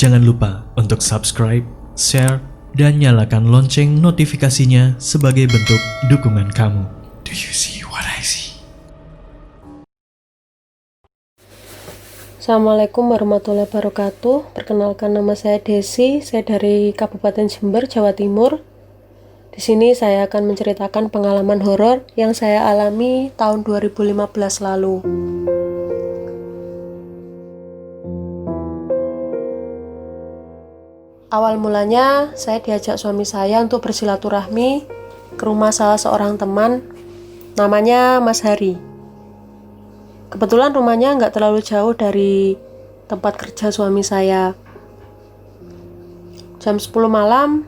Jangan lupa untuk subscribe, share, dan nyalakan lonceng notifikasinya sebagai bentuk dukungan kamu. Do you see what I see? Assalamualaikum warahmatullahi wabarakatuh. Perkenalkan, nama saya Desi. Saya dari Kabupaten Jember, Jawa Timur. Di sini saya akan menceritakan pengalaman horor yang saya alami tahun 2015 lalu. Awal mulanya saya diajak suami saya untuk bersilaturahmi ke rumah salah seorang teman, namanya Mas Hari. Kebetulan rumahnya nggak terlalu jauh dari tempat kerja suami saya. Jam 10 malam,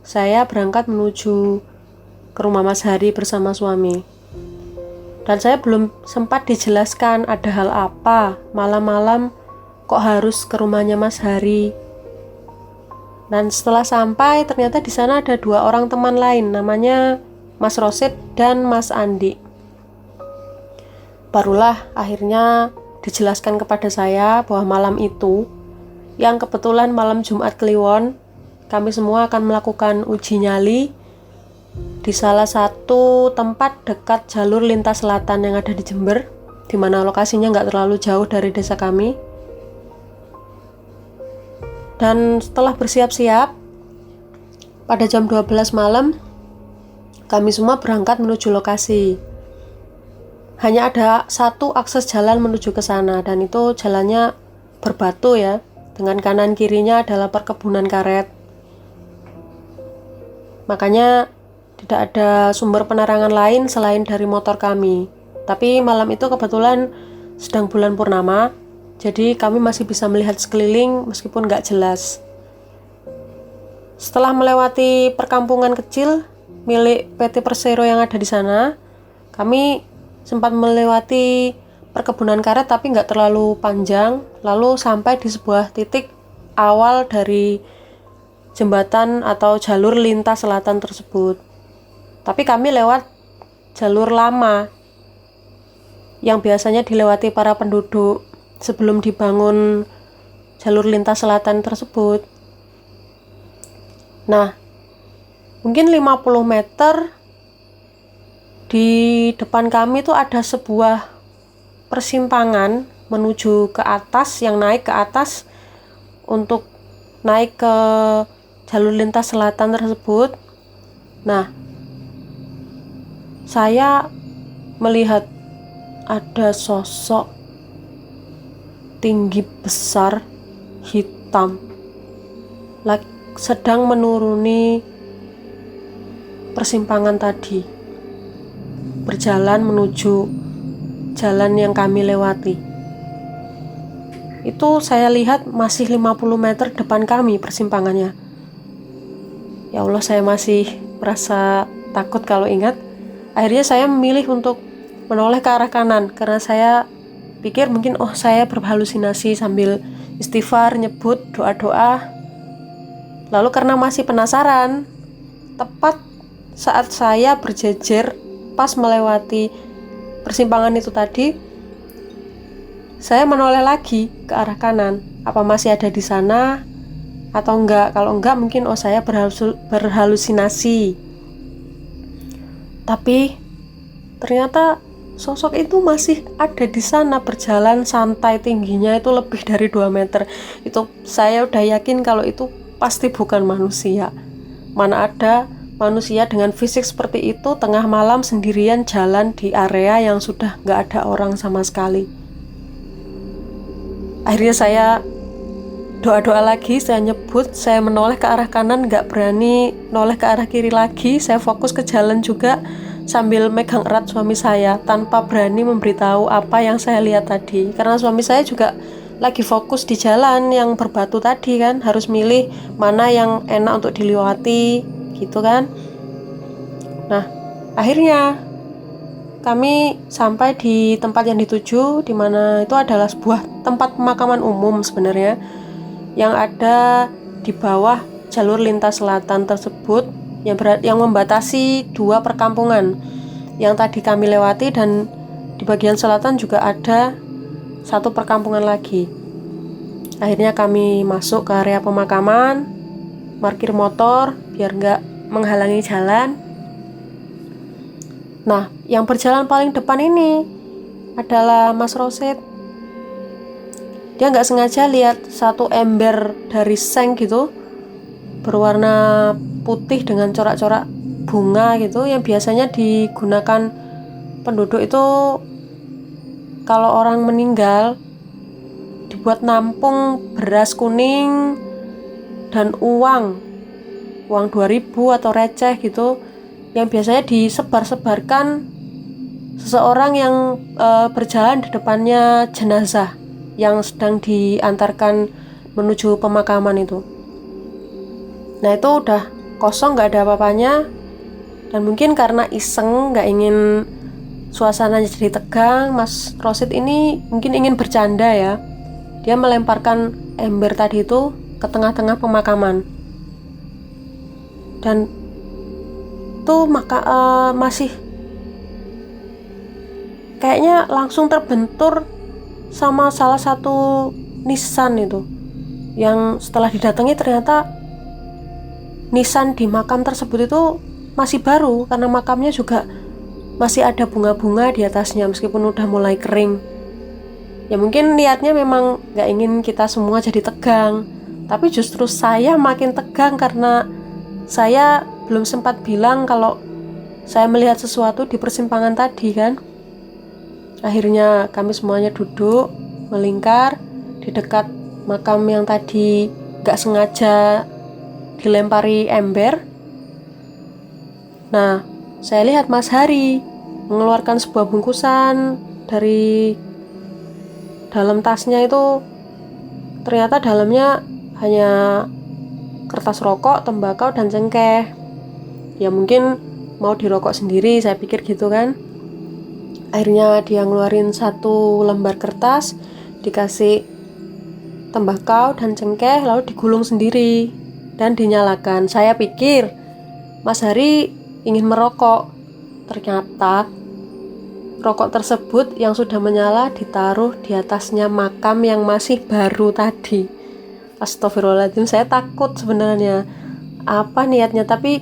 saya berangkat menuju ke rumah Mas Hari bersama suami. Dan saya belum sempat dijelaskan ada hal apa malam-malam kok harus ke rumahnya Mas Hari. Dan setelah sampai, ternyata di sana ada dua orang teman lain, namanya Mas Rosid dan Mas Andi. Barulah akhirnya dijelaskan kepada saya bahwa malam itu, yang kebetulan malam Jumat Kliwon, kami semua akan melakukan uji nyali di salah satu tempat dekat jalur lintas selatan yang ada di Jember, di mana lokasinya nggak terlalu jauh dari desa kami. Dan setelah bersiap-siap, pada jam 12 malam, kami semua berangkat menuju lokasi. Hanya ada satu akses jalan menuju ke sana, dan itu jalannya berbatu ya, dengan kanan kirinya adalah perkebunan karet. Makanya tidak ada sumber penerangan lain selain dari motor kami. Tapi malam itu kebetulan sedang bulan purnama, jadi kami masih bisa melihat sekeliling meskipun nggak jelas. Setelah melewati perkampungan kecil milik PT Persero yang ada di sana, kami sempat melewati perkebunan karet tapi nggak terlalu panjang, lalu sampai di sebuah titik awal dari jembatan atau jalur lintas selatan tersebut. Tapi kami lewat jalur lama yang biasanya dilewati para penduduk sebelum dibangun jalur lintas selatan tersebut. Nah, mungkin 50 meter di depan kami itu ada sebuah persimpangan menuju ke atas, yang naik ke atas untuk naik ke jalur lintas selatan tersebut. Nah, saya melihat ada sosok tinggi besar hitam sedang menuruni persimpangan tadi, berjalan menuju jalan yang kami lewati. Itu saya lihat masih 50 meter depan kami persimpangannya. Ya Allah, saya masih merasa takut kalau ingat. Akhirnya saya memilih untuk menoleh ke arah kanan karena saya pikir mungkin saya berhalusinasi sambil istighfar, nyebut doa-doa. Lalu karena masih penasaran, tepat saat saya berjejer pas melewati persimpangan itu tadi, saya menoleh lagi ke arah kanan. Apa masih ada di sana atau enggak? Kalau enggak mungkin saya berhalusinasi. Tapi ternyata sosok itu masih ada di sana, berjalan santai, tingginya itu lebih dari 2 meter. Itu saya udah yakin kalau itu pasti bukan manusia. Mana ada manusia dengan fisik seperti itu tengah malam sendirian jalan di area yang sudah gak ada orang sama sekali. Akhirnya saya doa-doa lagi, saya nyebut, saya menoleh ke arah kanan, gak berani noleh ke arah kiri lagi. Saya fokus ke jalan juga sambil megang erat suami saya tanpa berani memberitahu apa yang saya lihat tadi, karena suami saya juga lagi fokus di jalan yang berbatu tadi kan, harus milih mana yang enak untuk dilewati gitu kan. Nah, akhirnya kami sampai di tempat yang dituju, di mana itu adalah sebuah tempat pemakaman umum sebenarnya yang ada di bawah jalur lintas selatan tersebut, yang membatasi dua perkampungan yang tadi kami lewati, dan di bagian selatan juga ada satu perkampungan lagi. Akhirnya kami masuk ke area pemakaman, parkir motor biar nggak menghalangi jalan. Nah, yang berjalan paling depan ini adalah Mas Rosid. Dia nggak sengaja lihat satu ember dari seng gitu, berwarna putih dengan corak-corak bunga gitu, yang biasanya digunakan penduduk itu kalau orang meninggal, dibuat nampung beras kuning dan uang 2000 atau receh gitu, yang biasanya disebar-sebarkan seseorang yang berjalan di depannya jenazah yang sedang diantarkan menuju pemakaman itu. Nah, itu udah kosong, nggak ada apa-apanya, dan mungkin karena iseng, nggak ingin suasananya jadi tegang, Mas Rosid ini mungkin ingin bercanda ya. Dia melemparkan ember tadi itu ke tengah-tengah pemakaman. Dan itu masih kayaknya langsung terbentur sama salah satu nisan itu. Yang setelah didatangi ternyata nisan di makam tersebut itu masih baru, karena makamnya juga masih ada bunga-bunga di atasnya meskipun udah mulai kering. Ya mungkin niatnya memang gak ingin kita semua jadi tegang, tapi justru saya makin tegang karena saya belum sempat bilang kalau saya melihat sesuatu di persimpangan tadi kan. Akhirnya kami semuanya duduk melingkar di dekat makam yang tadi gak sengaja dilempari ember. Nah, saya lihat Mas Hari mengeluarkan sebuah bungkusan dari dalam tasnya itu. Ternyata dalamnya hanya kertas rokok, tembakau, dan cengkeh. Ya mungkin mau dirokok sendiri, saya pikir gitu kan. Akhirnya dia ngeluarin satu lembar kertas, dikasih tembakau dan cengkeh, lalu digulung sendiri dan dinyalakan. Saya pikir Mas Hari ingin merokok. Ternyata rokok tersebut yang sudah menyala ditaruh di atasnya makam yang masih baru tadi. Astagfirullahaladzim, saya takut sebenarnya. Apa niatnya? Tapi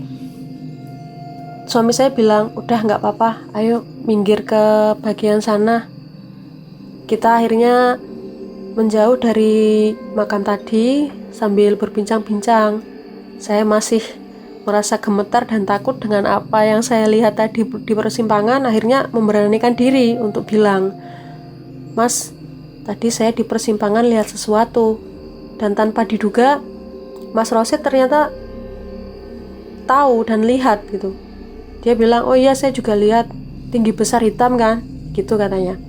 suami saya bilang, udah gak apa-apa, ayo minggir ke bagian sana. Kita akhirnya menjauh dari makam tadi sambil berbincang-bincang. Saya masih merasa gemetar dan takut dengan apa yang saya lihat tadi di persimpangan. Akhirnya memberanikan diri untuk bilang, Mas, tadi saya di persimpangan lihat sesuatu. Dan tanpa diduga, Mas Rosid ternyata tahu dan lihat gitu. Dia bilang, oh iya saya juga lihat, tinggi besar hitam kan, gitu katanya.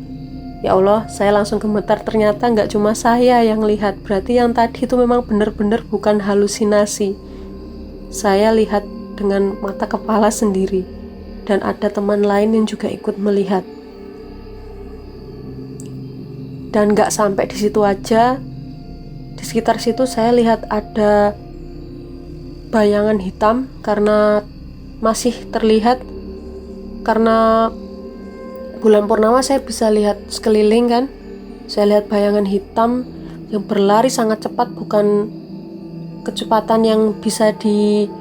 Ya Allah, saya langsung gemetar. Ternyata nggak cuma saya yang lihat, berarti yang tadi itu memang benar-benar bukan halusinasi. Saya lihat dengan mata kepala sendiri, dan ada teman lain yang juga ikut melihat. Dan nggak sampai di situ aja, di sekitar situ saya lihat ada bayangan hitam, karena masih terlihat, karena bulan purnama saya bisa lihat sekeliling kan. Saya lihat bayangan hitam yang berlari sangat cepat, bukan kecepatan yang bisa dilakukan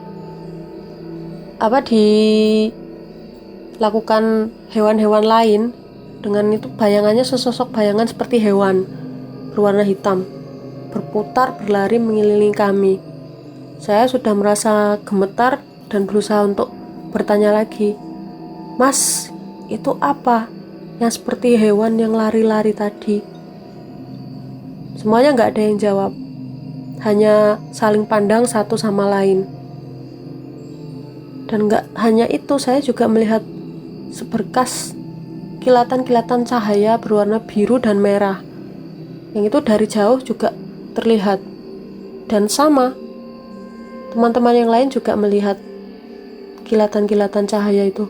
hewan-hewan lain. Dengan itu bayangannya sesosok bayangan seperti hewan berwarna hitam, berputar berlari mengelilingi kami. Saya sudah merasa gemetar dan berusaha untuk bertanya lagi, Mas, itu apa yang seperti hewan yang lari-lari tadi? Semuanya gak ada yang jawab, hanya saling pandang satu sama lain. Dan gak hanya itu, saya juga melihat seberkas kilatan-kilatan cahaya berwarna biru dan merah, yang itu dari jauh juga terlihat. Dan sama, teman-teman yang lain juga melihat kilatan-kilatan cahaya itu.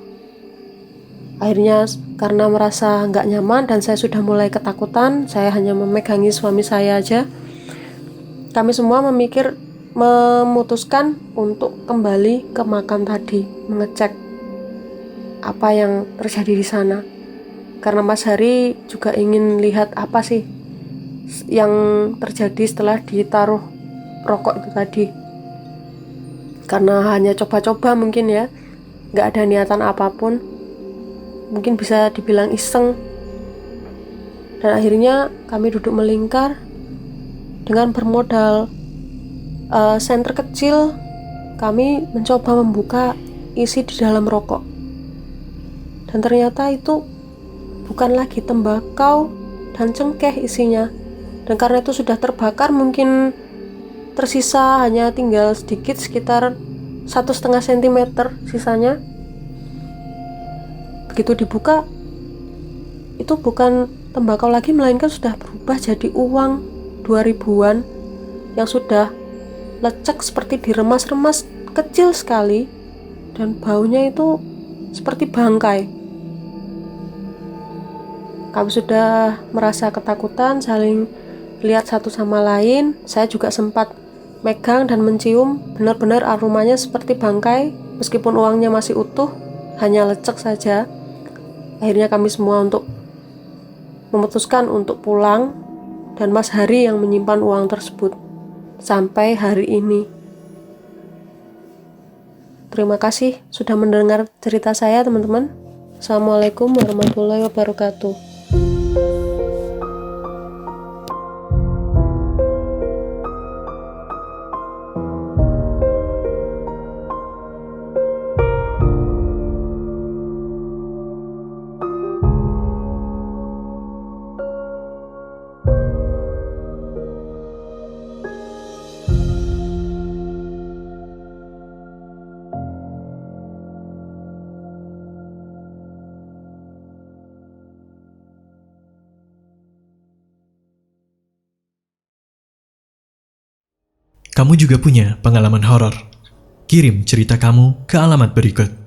Akhirnya karena merasa gak nyaman dan saya sudah mulai ketakutan, saya hanya memegangi suami saya aja. Kami semua memutuskan untuk kembali ke makam tadi, mengecek apa yang terjadi di sana. Karena Mas Hari juga ingin lihat apa sih yang terjadi setelah ditaruh rokok itu tadi. Karena hanya coba-coba mungkin ya, nggak ada niatan apapun, mungkin bisa dibilang iseng. Dan akhirnya kami duduk melingkar dengan bermodal senter kecil. Kami mencoba membuka isi di dalam rokok, dan ternyata itu bukan lagi tembakau dan cengkeh isinya. Dan karena itu sudah terbakar, mungkin tersisa hanya tinggal sedikit, sekitar 1,5 cm sisanya. Begitu dibuka, itu bukan tembakau lagi, melainkan sudah berubah jadi uang 2000-an yang sudah lecek seperti diremas-remas, kecil sekali, dan baunya itu seperti bangkai. Kami sudah merasa ketakutan, saling lihat satu sama lain. Saya juga sempat megang dan mencium, benar-benar aromanya seperti bangkai, meskipun uangnya masih utuh, hanya lecek saja. Akhirnya kami semua memutuskan untuk pulang, dan Mas Hari yang menyimpan uang tersebut sampai hari ini. Terima kasih sudah mendengar cerita saya, teman-teman. Assalamualaikum warahmatullahi wabarakatuh. Kamu juga punya pengalaman horor? Kirim cerita kamu ke alamat berikut.